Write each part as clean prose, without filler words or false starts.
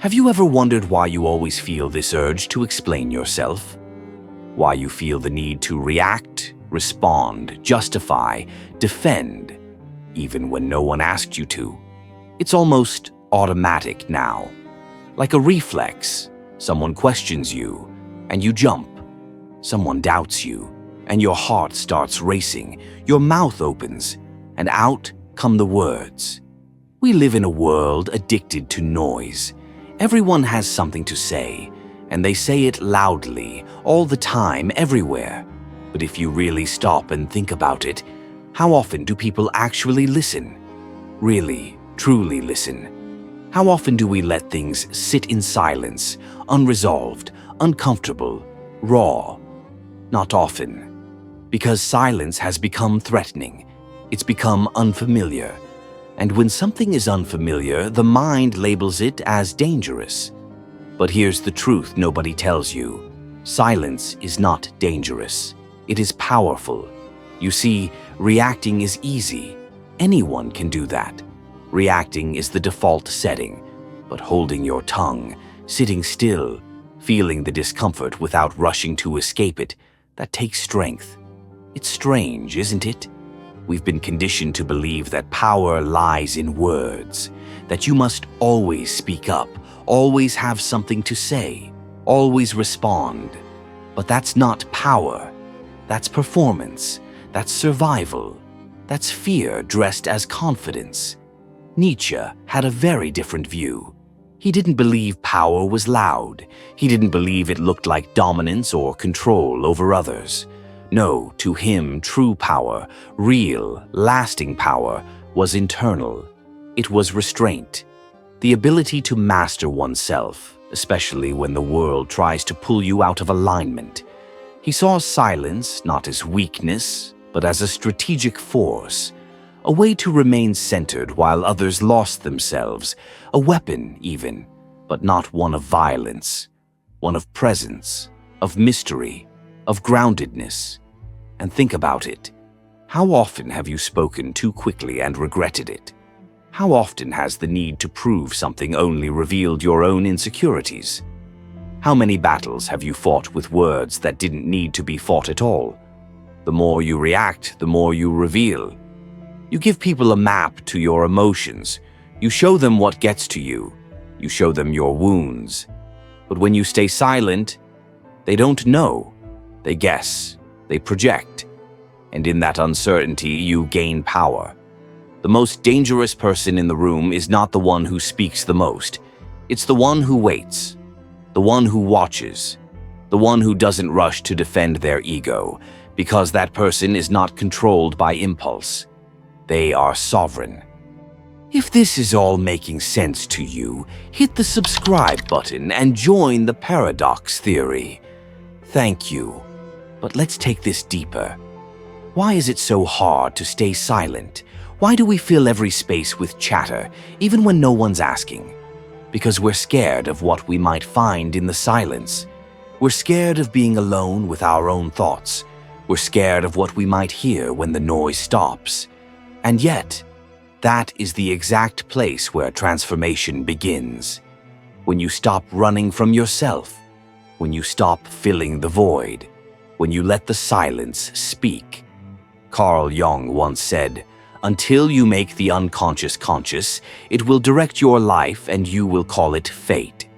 Have you ever wondered why you always feel this urge to explain yourself? Why you feel the need to react, respond, justify, defend, even when no one asked you to? It's almost automatic now. Like a reflex, someone questions you, and you jump. Someone doubts you, and your heart starts racing, your mouth opens, and out come the words. We live in a world addicted to noise. Everyone has something to say, and they say it loudly, all the time, everywhere. But if you really stop and think about it, how often do people actually listen? Really, truly listen? How often do we let things sit in silence, unresolved, uncomfortable, raw? Not often. Because silence has become threatening. It's become unfamiliar. And when something is unfamiliar, the mind labels it as dangerous. But here's the truth nobody tells you. Silence is not dangerous. It is powerful. You see, reacting is easy. Anyone can do that. Reacting is the default setting. But holding your tongue, sitting still, feeling the discomfort without rushing to escape it, that takes strength. It's strange, isn't it? We've been conditioned to believe that power lies in words, that you must always speak up, always have something to say, always respond. But that's not power. That's performance. That's survival. That's fear dressed as confidence. Nietzsche had a very different view. He didn't believe power was loud. He didn't believe it looked like dominance or control over others. No, to him, true power, real, lasting power, was internal. It was restraint, the ability to master oneself, especially when the world tries to pull you out of alignment. He saw silence not as weakness, but as a strategic force, a way to remain centered while others lost themselves, a weapon even, but not one of violence, one of presence, of mystery, of groundedness. And think about it. How often have you spoken too quickly and regretted it? How often has the need to prove something only revealed your own insecurities? How many battles have you fought with words that didn't need to be fought at all? The more you react, the more you reveal. You give people a map to your emotions. You show them what gets to you. You show them your wounds. But when you stay silent, they don't know. They guess. They project. And in that uncertainty, you gain power. The most dangerous person in the room is not the one who speaks the most. It's the one who waits. The one who watches. The one who doesn't rush to defend their ego, because that person is not controlled by impulse. They are sovereign. If this is all making sense to you, hit the subscribe button and join the paradox theory. Thank you. But let's take this deeper. Why is it so hard to stay silent? Why do we fill every space with chatter, even when no one's asking? Because we're scared of what we might find in the silence. We're scared of being alone with our own thoughts. We're scared of what we might hear when the noise stops. And yet, that is the exact place where transformation begins. When you stop running from yourself, when you stop filling the void, when you let the silence speak. Carl Jung once said, "Until you make the unconscious conscious, it will direct your life and you will call it fate."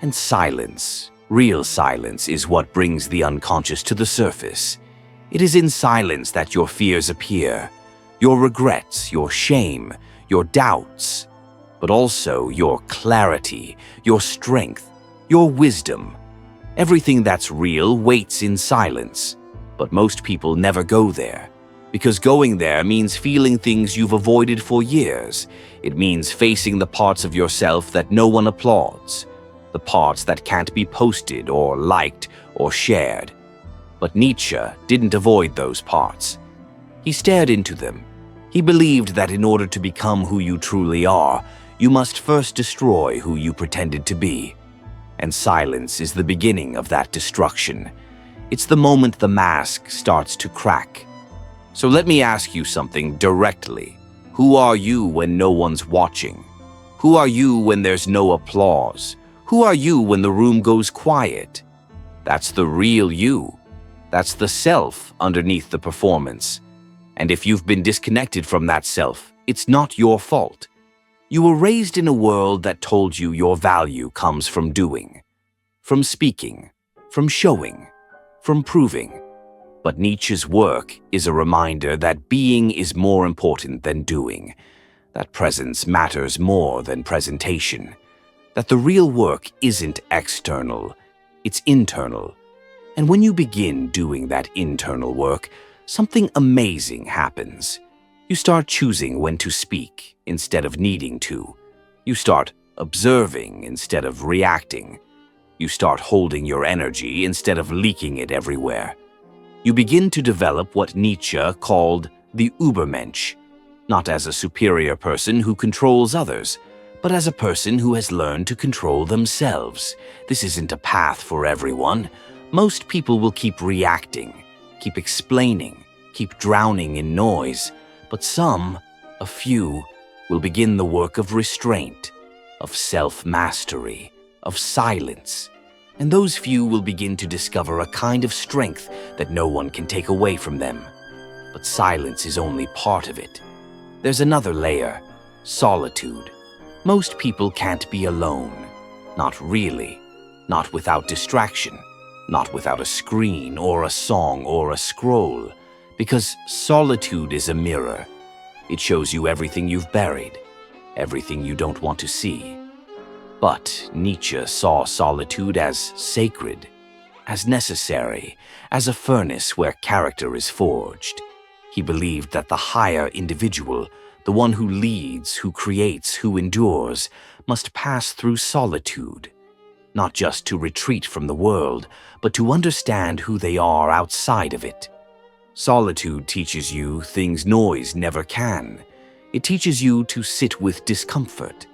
And silence, real silence, is what brings the unconscious to the surface. It is in silence that your fears appear. Your regrets, your shame, your doubts, but also your clarity, your strength, your wisdom. Everything that's real waits in silence, but most people never go there, because going there means feeling things you've avoided for years. It means facing the parts of yourself that no one applauds, the parts that can't be posted or liked or shared. But Nietzsche didn't avoid those parts. He stared into them. He believed that in order to become who you truly are, you must first destroy who you pretended to be. And silence is the beginning of that destruction. It's the moment the mask starts to crack. So let me ask you something directly. Who are you when no one's watching? Who are you when there's no applause? Who are you when the room goes quiet? That's the real you. That's the self underneath the performance. And if you've been disconnected from that self, it's not your fault. You were raised in a world that told you your value comes from doing, from speaking, from showing, from proving. But Nietzsche's work is a reminder that being is more important than doing, that presence matters more than presentation, that the real work isn't external, it's internal. And when you begin doing that internal work, something amazing happens. You start choosing when to speak instead of needing to. You start observing instead of reacting. You start holding your energy instead of leaking it everywhere. You begin to develop what Nietzsche called the Übermensch, not as a superior person who controls others, but as a person who has learned to control themselves. This isn't a path for everyone. Most people will keep reacting, keep explaining, keep drowning in noise, but some, a few, will begin the work of restraint, of self-mastery, of silence. And those few will begin to discover a kind of strength that no one can take away from them. But silence is only part of it. There's another layer, solitude. Most people can't be alone. Not really. Not without distraction. Not without a screen or a song or a scroll. Because solitude is a mirror. It shows you everything you've buried, everything you don't want to see. But Nietzsche saw solitude as sacred, as necessary, as a furnace where character is forged. He believed that the higher individual, the one who leads, who creates, who endures, must pass through solitude, not just to retreat from the world, but to understand who they are outside of it. Solitude teaches you things noise never can. It teaches you to sit with discomfort.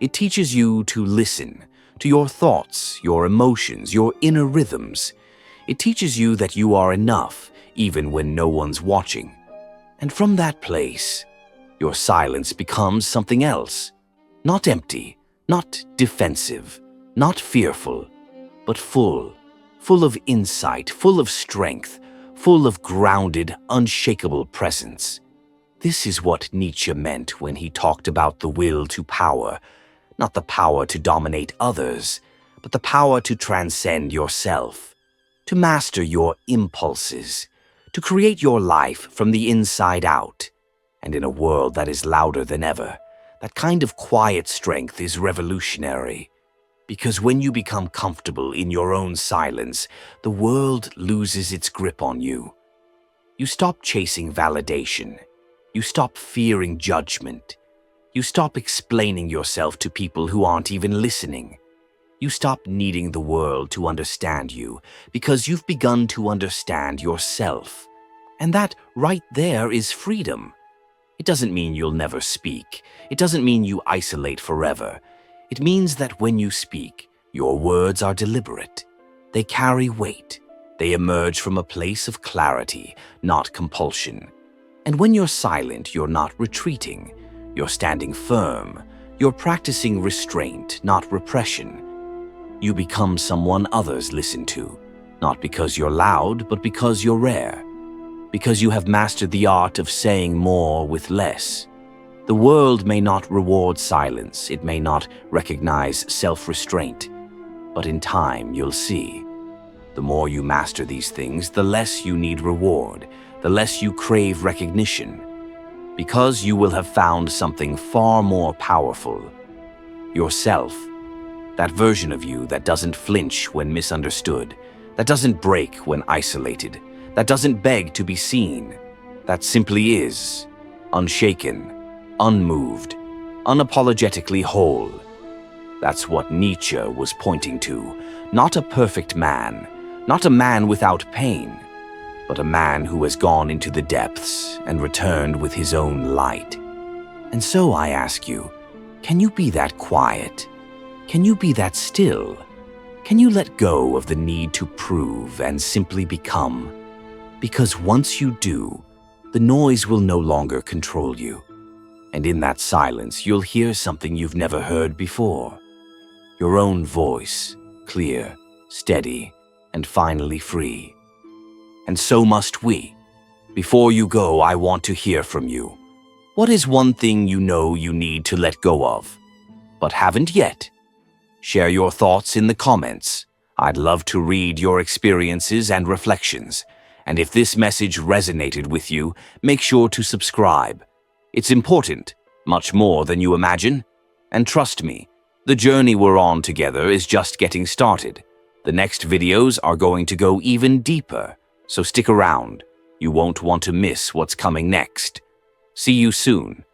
It teaches you to listen to your thoughts, your emotions, your inner rhythms. It teaches you that you are enough, even when no one's watching. And from that place, your silence becomes something else. Not empty, not defensive, not fearful, but full of insight, full of strength, full of grounded, unshakable presence. This is what Nietzsche meant when he talked about the will to power. Not the power to dominate others, but the power to transcend yourself, to master your impulses, to create your life from the inside out. And in a world that is louder than ever, that kind of quiet strength is revolutionary. Because when you become comfortable in your own silence, the world loses its grip on you. You stop chasing validation. You stop fearing judgment. You stop explaining yourself to people who aren't even listening. You stop needing the world to understand you because you've begun to understand yourself. And that right there is freedom. It doesn't mean you'll never speak. It doesn't mean you isolate forever. It means that when you speak, your words are deliberate. They carry weight. They emerge from a place of clarity, not compulsion. And when you're silent, you're not retreating. You're standing firm. You're practicing restraint, not repression. You become someone others listen to, not because you're loud, but because you're rare. Because you have mastered the art of saying more with less. The world may not reward silence. It may not recognize self-restraint. But in time, you'll see. The more you master these things, the less you need reward, the less you crave recognition. Because you will have found something far more powerful. Yourself. That version of you that doesn't flinch when misunderstood, that doesn't break when isolated, that doesn't beg to be seen, that simply is, unshaken, unmoved, unapologetically whole. That's what Nietzsche was pointing to, not a perfect man, not a man without pain, but a man who has gone into the depths and returned with his own light. And so I ask you, can you be that quiet? Can you be that still? Can you let go of the need to prove and simply become? Because once you do, the noise will no longer control you. And in that silence, you'll hear something you've never heard before. Your own voice, clear, steady, and finally free. And so must we. Before you go, I want to hear from you. What is one thing you know you need to let go of, but haven't yet? Share your thoughts in the comments. I'd love to read your experiences and reflections. And if this message resonated with you, make sure to subscribe. It's important, much more than you imagine. And trust me, the journey we're on together is just getting started. The next videos are going to go even deeper, so stick around. You won't want to miss what's coming next. See you soon.